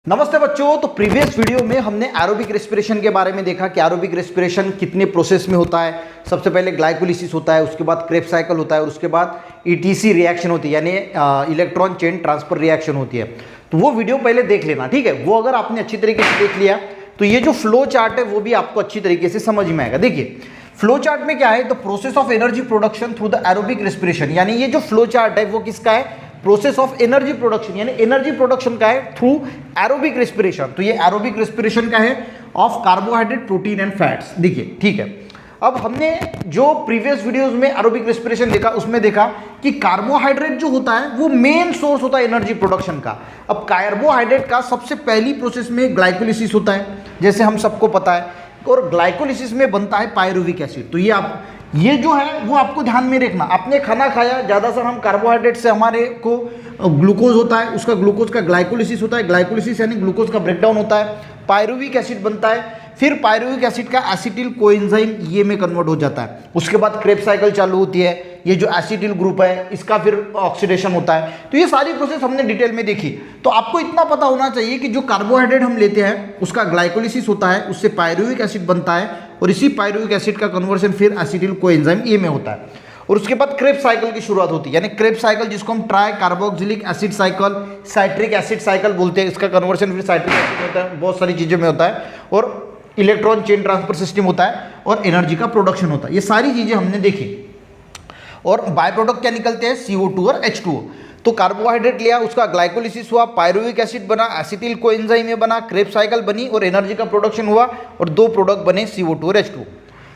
नमस्ते बच्चों। तो प्रीवियस वीडियो में हमने एरोबिक रेस्पिरेशन के बारे में देखा कि एरोबिक रेस्पिरेशन कितने प्रोसेस में होता है। सबसे पहले ग्लाइकोलिसिस होता है, उसके बाद क्रेब्स साइकिल होता है और उसके बाद ईटीसी रिएक्शन होती है, यानी इलेक्ट्रॉन चेन ट्रांसफर रिएक्शन होती है। तो वो वीडियो पहले देख लेना, ठीक है। वो अगर आपने अच्छी तरीके से देख लिया तो ये जो फ्लो चार्ट है वो भी आपको अच्छी तरीके से समझ में आएगा। देखिए फ्लो चार्ट में क्या है, the process of energy production through the aerobic respiration, यानी ये जो फ्लो चार्ट है वो किसका है, प्रोसेस ऑफ एनर्जी प्रोडक्शन, यानी एनर्जी प्रोडक्शन का है थ्रू एरोबिक रेस्पिरेशन। तो ये एरोबिक रेस्पिरेशन का है of carbohydrate, protein and fats. देखिए ठीक है। अब हमने जो प्रीवियस वीडियोस में एरोबिक रेस्पिरेशन देखा उसमें देखा कि कार्बोहाइड्रेट जो होता है वो मेन सोर्स होता है एनर्जी प्रोडक्शन का। अब कार्बोहाइड्रेट का सबसे पहली प्रोसेस में ग्लाइकोलिसिस होता है, जैसे हम सबको पता है, और ग्लाइकोलिसिस में बनता है पायरुविक एसिड। तो ये जो है वो आपको ध्यान में रखना। आपने खाना खाया, ज़्यादातर हम कार्बोहाइड्रेट से हमारे को ग्लूकोज होता है, उसका ग्लूकोज का ग्लाइकोलिसिस होता है, ग्लाइकोलिसिस यानी ग्लूकोज का ब्रेकडाउन होता है, पायरुविक एसिड बनता है, फिर पायरुविक एसिड का एसिटिल कोएंजाइम ये में कन्वर्ट हो जाता है। उसके बाद क्रेब्स साइकिल चालू होती है, ये जो एसिटिल ग्रुप है इसका फिर ऑक्सीडेशन होता है। तो ये सारी प्रोसेस हमने डिटेल में देखी। तो आपको इतना पता होना चाहिए कि जो कार्बोहाइड्रेट हम लेते हैं उसका ग्लाइकोलिसिस होता है, उससे पायरुविक एसिड बनता है और इसी पायरुविक एसिड का कन्वर्जन फिर एसिटिल कोएंजाइम ए में होता है। और उसके बाद क्रेब्स साइकिल की शुरुआत होती है, यानी क्रेब्स साइकिल जिसको हम try carboxylic acid cycle, citric acid cycle बोलते हैं। इसका कन्वर्जन फिर साइट्रिक एसिड में होता है, बहुत सारी चीज़ों में होता है, और इलेक्ट्रॉन चेन ट्रांसफर सिस्टम होता है और एनर्जी का प्रोडक्शन होता है। ये सारी चीज़ें हमने देखी। और बाय प्रोडक्ट क्या निकलते हैं, CO2 और H2O। तो कार्बोहाइड्रेट लिया, उसका ग्लाइकोलिसिस हुआ, पायरुविक एसिड बना, एसिटिल कोएंजाइम में बना, क्रेब्स साइकिल बनी और एनर्जी का प्रोडक्शन हुआ और दो प्रोडक्ट बने CO2 और H2O।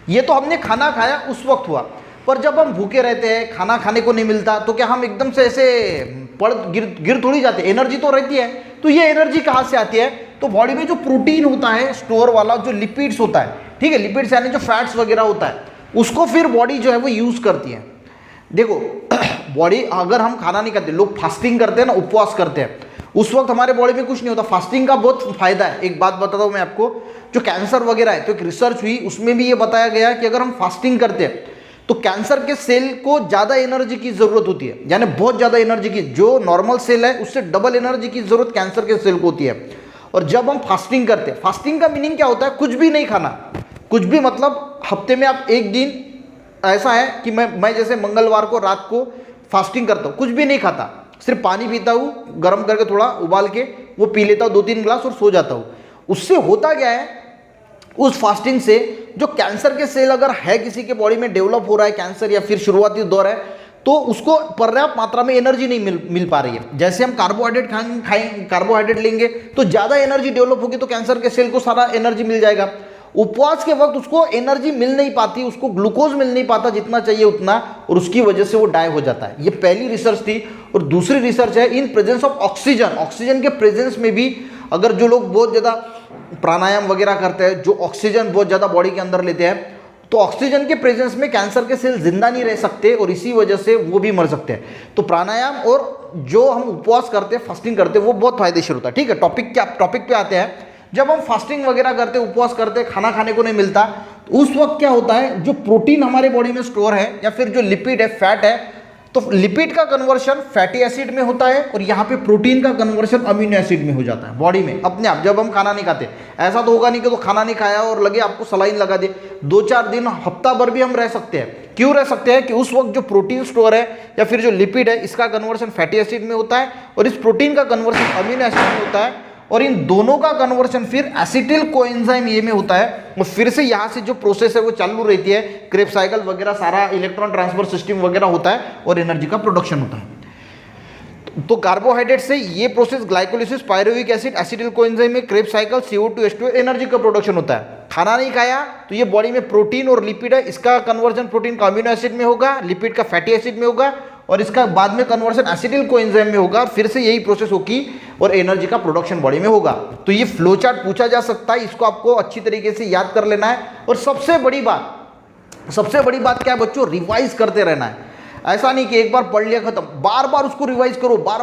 ये तो हमने खाना खाया उस वक्त हुआ। पर जब हम भूखे रहते हैं, खाना खाने को नहीं मिलता, तो क्या हम एकदम से ऐसे गिर थोड़ी जाते, एनर्जी तो रहती है। तो ये एनर्जी कहाँ से आती है, तो बॉडी में जो प्रोटीन होता है स्टोर वाला, जो लिपिड्स होता है, ठीक है, लिपिड्स यानी जो फैट्स वगैरह होता है, उसको फिर बॉडी जो है वो यूज करती है। देखो बॉडी, अगर हम खाना नहीं खाते, लोग फास्टिंग करते हैं ना, उपवास करते हैं, उस वक्त हमारे बॉडी में कुछ नहीं होता। फास्टिंग का बहुत फायदा है। एक बात बताता हूँ मैं आपको, जो कैंसर वगैरह है, तो एक रिसर्च हुई उसमें भी ये बताया गया कि अगर हम फास्टिंग करते हैं तो कैंसर के सेल को ज़्यादा एनर्जी की ज़रूरत होती है, यानी बहुत ज़्यादा एनर्जी की, जो नॉर्मल सेल है उससे डबल एनर्जी की ज़रूरत कैंसर के सेल को होती है। और जब हम फास्टिंग करते हैं, फास्टिंग का मीनिंग क्या होता है, कुछ भी नहीं खाना। कुछ भी मतलब हफ्ते में आप एक दिन, ऐसा है कि मैं जैसे मंगलवार को रात को फास्टिंग करता हूँ, कुछ भी नहीं खाता, सिर्फ पानी पीता हूँ, गर्म करके थोड़ा उबाल के वो पी लेता हूँ 2-3 गिलास और सो जाता हूँ। उससे होता क्या है, उस फास्टिंग से जो कैंसर के सेल अगर है किसी के बॉडी में डेवलप हो रहा है कैंसर या फिर शुरुआती दौर है, तो उसको पर्याप्त मात्रा में एनर्जी नहीं मिल पा रही है। जैसे हम कार्बोहाइड्रेट लेंगे तो ज़्यादा एनर्जी डेवलप होगी, तो कैंसर के सेल को सारा एनर्जी मिल जाएगा। उपवास के वक्त उसको एनर्जी मिल नहीं पाती, उसको ग्लूकोज मिल नहीं पाता जितना चाहिए उतना, और उसकी वजह से वो डाई हो जाता है। ये पहली रिसर्च थी। और दूसरी रिसर्च है in presence of oxygen. Oxygen के प्रेजेंस में भी अगर जो लोग बहुत ज़्यादा प्राणायाम वगैरह करते हैं, जो ऑक्सीजन बहुत ज़्यादा बॉडी के अंदर लेते हैं, तो ऑक्सीजन के प्रेजेंस में कैंसर के सेल जिंदा नहीं रह सकते और इसी वजह से वो भी मर सकते हैं। तो प्राणायाम और जो हम उपवास करते हैं, फास्टिंग करते हैं, वो बहुत फायदेशीर होता है। ठीक है, टॉपिक पे आते हैं। जब हम फास्टिंग वगैरह करते हैं, उपवास करते हैं, खाना खाने को नहीं मिलता, तो उस वक्त क्या होता है, जो प्रोटीन हमारे बॉडी में स्टोर है या फिर जो लिपिड है, फैट है, तो लिपिड का कन्वर्शन फैटी एसिड में होता है और यहाँ पे प्रोटीन का कन्वर्शन अमीनो एसिड में हो जाता है बॉडी में अपने आप, जब हम खाना नहीं खाते। ऐसा तो होगा नहीं कि तो खाना नहीं खाया और लगे आपको सलाइन लगा दे। 2-4 दिन, हफ्ता भर भी हम रह सकते हैं। क्यों रह सकते हैं, कि उस वक्त जो प्रोटीन स्टोर है या फिर जो लिपिड है, इसका कन्वर्शन फैटी एसिड में होता है और इस प्रोटीन का कन्वर्शन अमीनो एसिड में होता है, और इन दोनों का कन्वर्शन फिर एसिटिल कोएंजाइम ए में होता है। और फिर से यहाँ से जो प्रोसेस है वो चालू रहती है, क्रेब्स साइकिल वगैरह, सारा इलेक्ट्रॉन ट्रांसफर सिस्टम वगैरह होता है और एनर्जी का प्रोडक्शन होता है। तो कार्बोहाइड्रेट से ये process glycolysis, pyruvic acid, acetyl coenzyme में, Krebs cycle, CO2 H2O, energy का प्रोडक्शन होता है। खाना नहीं खाया तो ये बॉडी में प्रोटीन और लिपिड है, इसका कन्वर्जन प्रोटीन का अमीनो एसिड में होगा, लिपिड का फैटी एसिड में होगा और इसका बाद में कन्वर्जन एसिटिल कोएंजाइम में होगा। फिर से यही प्रोसेस होगी और एनर्जी का प्रोडक्शन बॉडी में होगा। तो ये फ्लो चार्ट पूछा जा सकता है, इसको आपको अच्छी तरीके से याद कर लेना है। और सबसे बड़ी बात क्या है बच्चों, रिवाइज करते रहना है। ऐसा नहीं कि एक बार पढ़ लिया खत्म, बार बार उसको रिवाइज करो, बार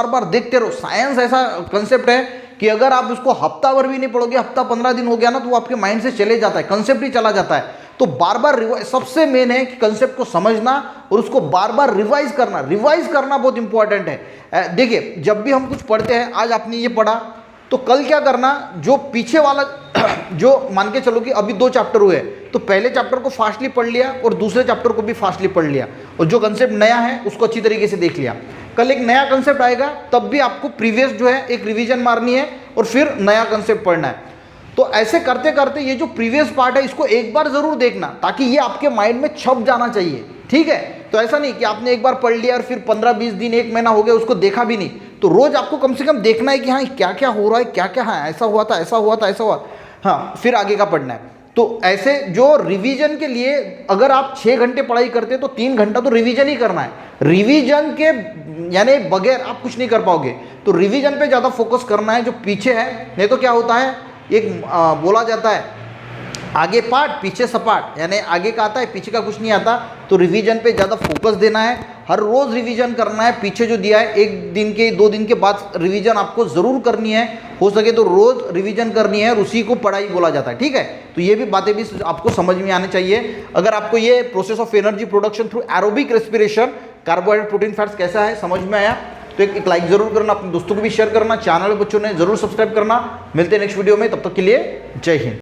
बार देखते रहो। साइंस ऐसा कंसेप्ट है कि अगर आप उसको हफ्ता भर भी नहीं पढ़ोगे, हफ्ता 15 दिन हो गया ना, तो वो आपके माइंड से चले जाता है, कंसेप्ट ही चला जाता है। तो बार बार रिवाइज, सबसे मेन है कि कंसेप्ट को समझना और उसको बार बार रिवाइज करना बहुत इंपॉर्टेंट है। देखिए जब भी हम कुछ पढ़ते हैं, आज आपने ये पढ़ा, तो कल क्या करना, जो पीछे वाला जो मान के चलो कि अभी 2 चैप्टर हुए, तो पहले चैप्टर को फास्टली पढ़ लिया और दूसरे चैप्टर को भी फास्टली पढ़ लिया, और जो कंसेप्ट नया है उसको अच्छी तरीके से देख लिया। कल एक नया कंसेप्ट आएगा, तब भी आपको प्रीवियस जो है एक रिवीजन मारनी है और फिर नया कंसेप्ट पढ़ना है। तो ऐसे करते करते ये जो प्रीवियस पार्ट है इसको एक बार जरूर देखना, ताकि ये आपके माइंड में छप जाना चाहिए, ठीक है। तो ऐसा नहीं कि आपने एक बार पढ़ लिया और फिर 15-20 दिन 1 महीना हो गया उसको देखा भी नहीं। तो रोज आपको कम से कम देखना है कि हाँ क्या क्या हो रहा है, क्या क्या है, ऐसा हुआ था, ऐसा हुआ था, ऐसा हुआ, हाँ, फिर आगे का पढ़ना है। तो ऐसे जो रिवीजन के लिए अगर आप 6 घंटे पढ़ाई करते हैं तो 3 घंटा तो रिवीजन ही करना है। रिवीजन के यानी बगैर आप कुछ नहीं कर पाओगे, तो रिवीजन पे ज़्यादा फोकस करना है जो पीछे है। नहीं तो क्या होता है, एक बोला जाता है आगे पाठ पीछे सपाट, यानी आगे का आता है पीछे का कुछ नहीं आता। तो रिवीजन पे ज़्यादा फोकस देना है, हर रोज़ रिवीजन करना है। पीछे जो दिया है 1 दिन के 2 दिन के बाद रिवीजन आपको ज़रूर करनी है, हो सके तो रोज़ रिवीजन करनी है, और उसी को पढ़ाई बोला जाता है, ठीक है। तो ये भी बातें भी आपको समझ में आनी चाहिए। अगर आपको ये process of energy production through aerobic respiration, carbohydrate protein fats कैसा है समझ में आया, तो एक लाइक जरूर करना, अपने दोस्तों को भी शेयर करना, चैनल बच्चों ने जरूर सब्सक्राइब करना। मिलते हैं नेक्स्ट वीडियो में, तब तक के लिए जय हिंद।